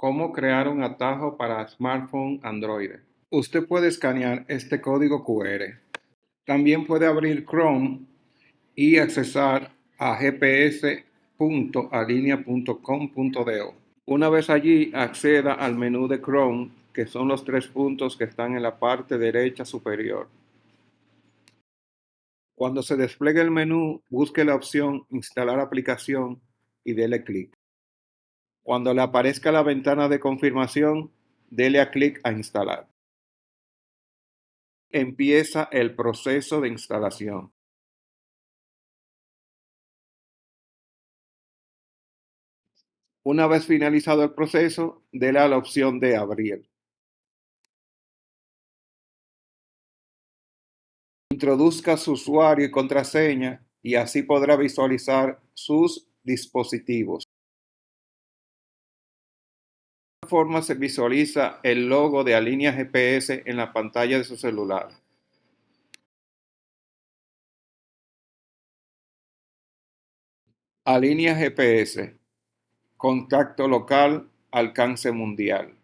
¿Cómo crear un atajo para smartphone Android? Usted puede escanear este código QR. También puede abrir Chrome y accesar a gps.alinea.com.do. Una vez allí, acceda al menú de Chrome, que son los tres puntos que están en la parte derecha superior. Cuando se despliegue el menú, busque la opción Instalar aplicación y dele clic. Cuando le aparezca la ventana de confirmación, dele a clic a instalar. Empieza el proceso de instalación. Una vez finalizado el proceso, dele a la opción de abrir. Introduzca su usuario y contraseña y así podrá visualizar sus dispositivos. De esta forma se visualiza el logo de Alinea GPS en la pantalla de su celular. Alinea GPS, contacto local, alcance mundial.